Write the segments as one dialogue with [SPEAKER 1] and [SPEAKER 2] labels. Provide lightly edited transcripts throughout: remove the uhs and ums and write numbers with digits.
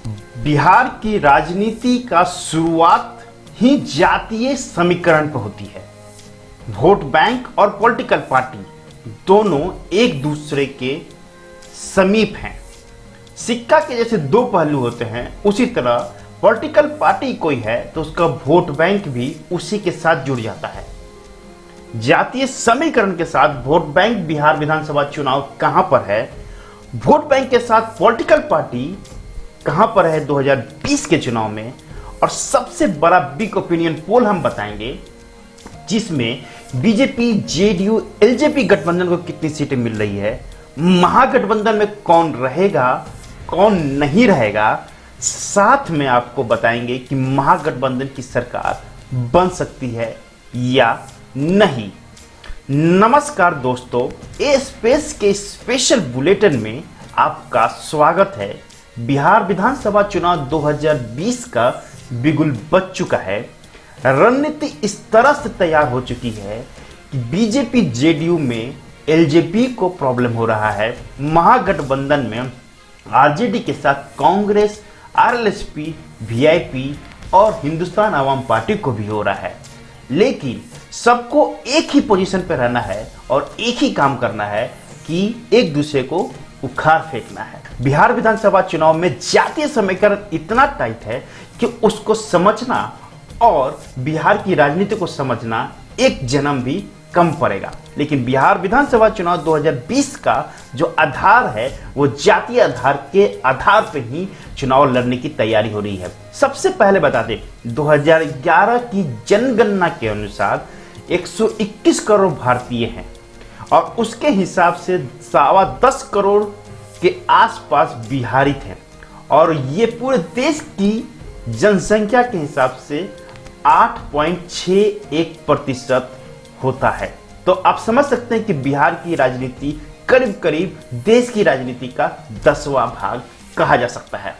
[SPEAKER 1] बिहार की राजनीति का शुरुआत ही जातीय समीकरण पर होती है। वोट बैंक और पॉलिटिकल पार्टी दोनों एक दूसरे के समीप हैं। सिक्का के जैसे दो पहलू होते हैं, उसी तरह पॉलिटिकल पार्टी कोई है तो उसका वोट बैंक भी उसी के साथ जुड़ जाता है। जातीय समीकरण के साथ वोट बैंक बिहार विधानसभा चुनाव कहां पर है, वोट बैंक के साथ पॉलिटिकल पार्टी कहां पर है 2020 के चुनाव में, और सबसे बड़ा बिग ओपिनियन पोल हम बताएंगे जिसमें बीजेपी, जेडीयू, एलजेपी गठबंधन को कितनी सीटें मिल रही है, महागठबंधन में कौन रहेगा कौन नहीं रहेगा, साथ में आपको बताएंगे कि महागठबंधन की सरकार बन सकती है या नहीं। नमस्कार दोस्तों, ए स्पेस के स्पेशल बुलेटिन में आपका स्वागत है। बिहार विधानसभा चुनाव 2020 का बिगुल बज चुका है। रणनीति इस तरह से तैयार हो चुकी है कि बीजेपी, जेडीयू में एलजेपी को प्रॉब्लम हो रहा है, महागठबंधन में आरजेडी के साथ कांग्रेस, आरएलएसपी, वीआईपी और हिंदुस्तान आवाम पार्टी को भी हो रहा है। लेकिन सबको एक ही पोजीशन पर रहना है और एक ही काम करना है कि एक दूसरे को उखाड़ फेंकना है। बिहार विधानसभा चुनाव में जातीय समीकरण इतना टाइट है कि उसको समझना और बिहार की राजनीति को समझना एक जन्म भी कम पड़ेगा। लेकिन बिहार विधानसभा चुनाव 2020 का जो आधार है वो जातीय आधार के आधार पर ही चुनाव लड़ने की तैयारी हो रही है। सबसे पहले बता दें, 2011 की जनगणना के अनुसार 121 करोड़ भारतीय हैं और उसके हिसाब से 10.25 करोड़ के आसपास बिहारी थे, और ये पूरे देश की जनसंख्या के हिसाब से 8.61% होता है। तो आप समझ सकते हैं कि बिहार की राजनीति करीब करीब देश की राजनीति का 10वां भाग कहा जा सकता है।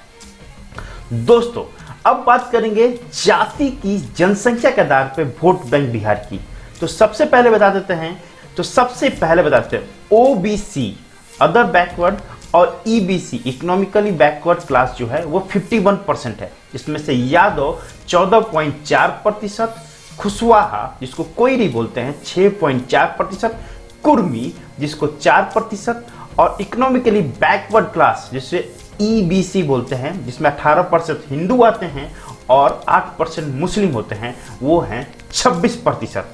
[SPEAKER 1] दोस्तों, अब बात करेंगे जाति की, जनसंख्या के आधार पर वोट बैंक बिहार की। तो सबसे पहले बता देते हैं ओबीसी, अदर बैकवर्ड, और ईबीसी, इकोनॉमिकली बैकवर्ड क्लास जो है वो 51% है। इसमें से यादव 14.4%, कुशवाहा जिसको कोयरी बोलते हैं 6.4%, कुर्मी जिसको 4%, और इकोनॉमिकली बैकवर्ड क्लास जिसे ईबीसी बोलते हैं, जिसमें 18% हिंदू आते हैं और 8% मुस्लिम होते हैं, वो हैं 26%।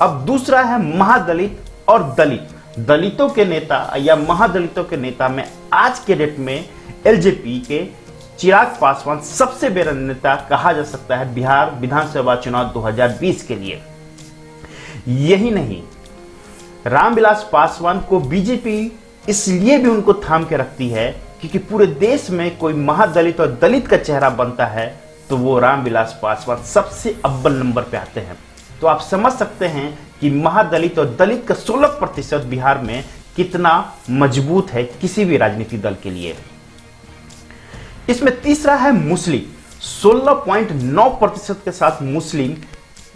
[SPEAKER 1] अब दूसरा है महादलित और दलित। दलितों के नेता या महादलितों के नेता में आज के डेट में एलजेपी के चिराग पासवान सबसे बड़ा नेता कहा जा सकता है बिहार विधानसभा चुनाव 2020 के लिए। यही नहीं, रामविलास पासवान को बीजेपी इसलिए भी उनको थाम के रखती है क्योंकि पूरे देश में कोई महादलित और दलित का चेहरा बनता है तो वो रामविलास पासवान सबसे अव्वल नंबर पे आते हैं। तो आप समझ सकते हैं कि महादलित और दलित का 16% बिहार में कितना मजबूत है किसी भी राजनीतिक दल के लिए। इसमें तीसरा है मुस्लिम। 16.9% के साथ मुस्लिम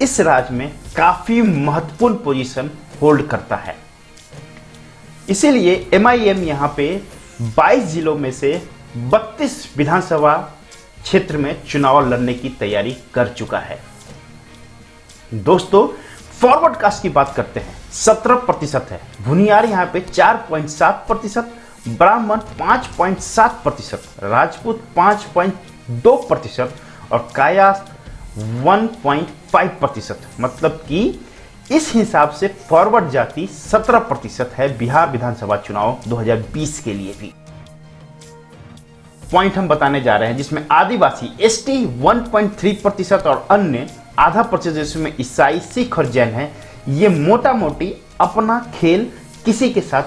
[SPEAKER 1] इस राज्य में काफी महत्वपूर्ण पोजीशन होल्ड करता है। इसीलिए एमआईएम यहां पे 22 जिलों में से 32 विधानसभा क्षेत्र में चुनाव लड़ने की तैयारी कर चुका है। दोस्तों, फॉरवर्ड कास्ट की बात करते हैं, 17% है। भुनियारी यहाँ पे 4.7%, ब्राह्मण 5.7%, राजपूत 5.2% और कायास्थ 1.5%। मतलब कि इस हिसाब से फॉरवर्ड जाति 17% है बिहार विधानसभा चुनाव 2020 के लिए भी। पॉइंट हम बताने जा रहे हैं जिसमें आदिवासी एसटी 1.3% और अन्य आधा % जिसमें ईसाई, सिख और जैन है। ये मोटा मोटी अपना खेल किसी के साथ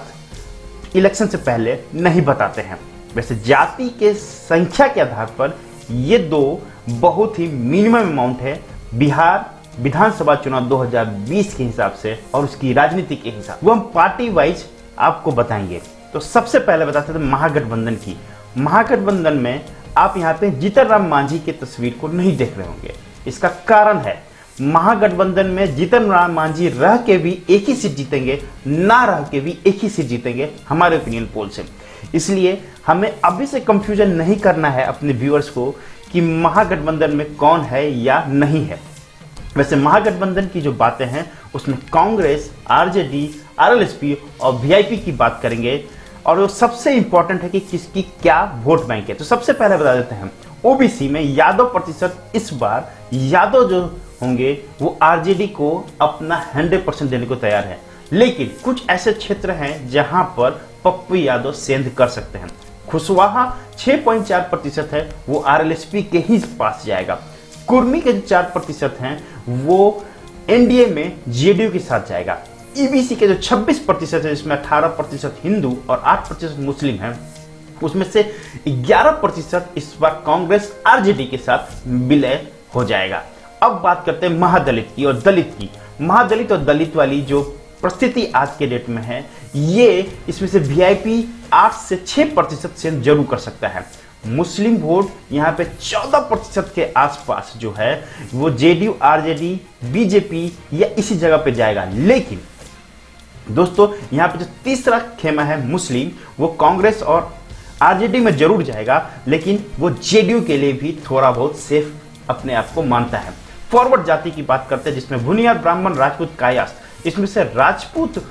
[SPEAKER 1] इलेक्शन से पहले नहीं बताते हैं। वैसे जाति के संख्या के आधार पर ये दो बहुत ही मिनिमम अमाउंट है बिहार विधानसभा चुनाव 2020 के हिसाब से और उसकी राजनीति के हिसाब वो हम पार्टी वाइज आपको बताएंगे। तो सबसे पहले बताते थे महागठबंधन की। महागठबंधन में आप यहाँ पे जीतन राम मांझी की तस्वीर को नहीं देख रहे होंगे। इसका कारण है महागठबंधन में जीतन राम मांझी रह के भी एक ही सीट जीतेंगे, ना रह के भी एक ही सीट जीतेंगे हमारे ओपिनियन पोल से। इसलिए हमें अभी से कंफ्यूजन नहीं करना है अपने व्यूअर्स को कि महागठबंधन में कौन है या नहीं है। वैसे महागठबंधन की जो बातें हैं उसमें कांग्रेस, आरजेडी, आरएलएसपी और वीआईपी की बात करेंगे, और वो सबसे इंपॉर्टेंट है कि किसकी क्या वोट बैंक है। तो सबसे पहले बता देते हैं, ओबीसी में यादव प्रतिशत इस बार यादव जो होंगे वो आरजेडी को अपना 100% देने को तैयार है, लेकिन कुछ ऐसे क्षेत्र हैं जहां पर पप्पू यादव सेंध कर सकते हैं। कुशवाहा 6.4% है, वो आरएलएसपी के ही पास जाएगा। कुर्मी के जो 4% हैं वो एनडीए में जेडीयू के साथ जाएगा। ईबीसी के जो 26% है, जिसमें 18% हिंदू और 8% मुस्लिम हैं, उसमें से 11% इस बार कांग्रेस आरजेडी के साथ विलय हो जाएगा। अब बात करते हैं महादलित की और दलित की। महादलित और दलित वाली जो परिस्थिति आज के डेट में है, ये इसमें से वीआईपी 8 से 6% से जरूर कर सकता है। मुस्लिम वोट यहाँ पे 14% के आसपास जो है वो जेडीयू, आरजेडी, बीजेपी या इसी जगह पे जाएगा। लेकिन दोस्तों यहाँ पे जो तीसरा खेमा है मुस्लिम, वो कांग्रेस और आरजेडी में जरूर जाएगा, लेकिन वो जेडीयू के लिए भी थोड़ा बहुत सेफ अपने आप को मानता है। फॉरवर्ड जाति की बात करते हैं, जिसमें भुनियार, ब्राह्मण, राजपूत, कायस्थ। इसमें से राजपूत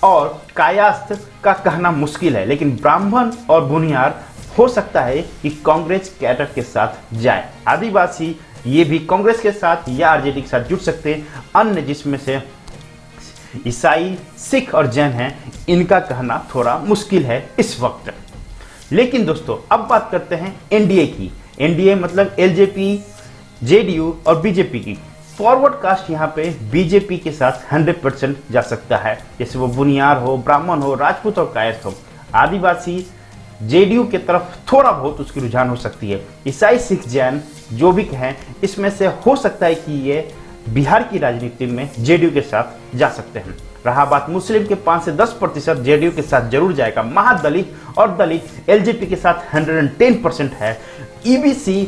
[SPEAKER 1] और कायस्थ का कहना मुश्किल है, लेकिन ब्राह्मण और भुनियार हो सकता है कि कांग्रेस कैडर के साथ जाए। आदिवासी ये भी कांग्रेस के साथ या आरजेडी के साथ जुड़ सकते हैं। अन्य जिसमें से ईसाई, सिख और जैन हैं, इनका कहना थोड़ा मुश्किल है इस वक्त। लेकिन दोस्तों अब बात करते हैं एनडीए की। एनडीए मतलब एलजेपी, जेडीयू और बीजेपी की। फॉरवर्ड कास्ट यहाँ पे बीजेपी के साथ 100% जा सकता है, जैसे वो बुनियार हो, ब्राह्मण हो, राजपूत और कायस्थ हो। आदिवासी जेडीयू की तरफ थोड़ा बहुत उसकी रुझान हो सकती है। ईसाई, सिख, जैन जो भी कहें, इसमें से हो सकता है कि ये बिहार की राजनीति में जेडीयू के साथ जा सकते हैं। रहा बात मुस्लिम के 5 से 10% जेडीयू के साथ जरूर जाएगा। महादलित और दलित एलजेपी के साथ 110% है। ईबीसी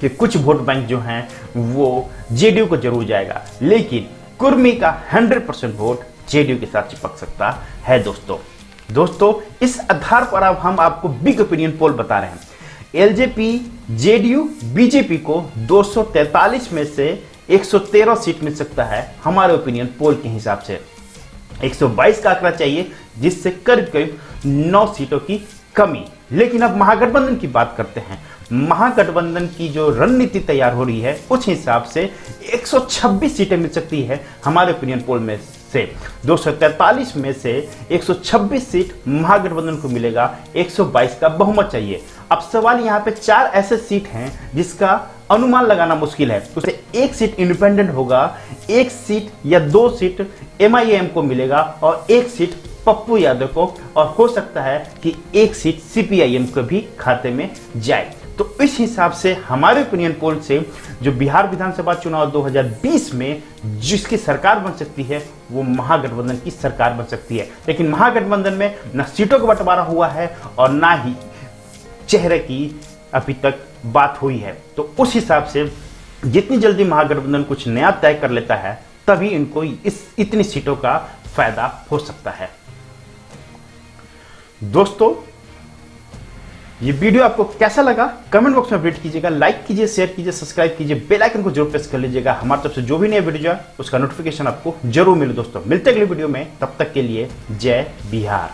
[SPEAKER 1] के कुछ वोट बैंक जो हैं वो जेडीयू को जरूर जाएगा, लेकिन कुर्मी का 100% वोट जेडीयू के साथ चिपक सकता है। दोस्तों इस आधार पर अब हम आपको बिग ओपिनियन पोल बता रहे हैं। एलजेपी, जेडीयू, बीजेपी को 243 में से 113 सीट मिल सकता है हमारे ओपिनियन पोल के हिसाब से। 122 का आंकड़ा चाहिए, जिससे करीब करीब 9 सीटों की कमी। लेकिन अब महागठबंधन की बात करते हैं। महागठबंधन की जो रणनीति तैयार हो रही है, उस हिसाब से 126 सीटें मिल सकती है हमारे ओपिनियन पोल में से। 243 में से 126 सीट महागठबंधन को मिलेगा। 122 का बहुमत चाहिए। अब सवाल यहाँ पे 4 ऐसे सीट हैं जिसका अनुमान लगाना मुश्किल है। उसे 1 सीट इंडिपेंडेंट होगा, 1 सीट या 2 सीट एमआईएम को मिलेगा और 1 सीट पप्पू यादव को, और हो सकता है कि 1 सीट सीपीआईएम को भी खाते में जाए। तो इस हिसाब से हमारे ओपिनियन पोल से जो बिहार विधानसभा चुनाव 2020 में जिसकी सरकार बन सकती है, वो महागठबंधन की सरकार बन सकती है। लेकिन महागठबंधन में न सीटों का बंटवारा हुआ है और ना ही चेहरे की अभी तक बात हुई है। तो उस हिसाब से जितनी जल्दी महागठबंधन कुछ नया तय कर लेता है, तभी इनको इतनी सीटों का फायदा हो सकता है। दोस्तों ये वीडियो आपको कैसा लगा कमेंट बॉक्स में अपडेट कीजिएगा, लाइक कीजिए, शेयर कीजिए, सब्सक्राइब कीजिए, बेल आइकन को जरूर प्रेस कर लीजिएगा। हमारी तरफ से जो भी नया वीडियो है उसका नोटिफिकेशन आपको जरूर मिले। दोस्तों मिलते हैं अगले वीडियो में, तब तक के लिए जय बिहार।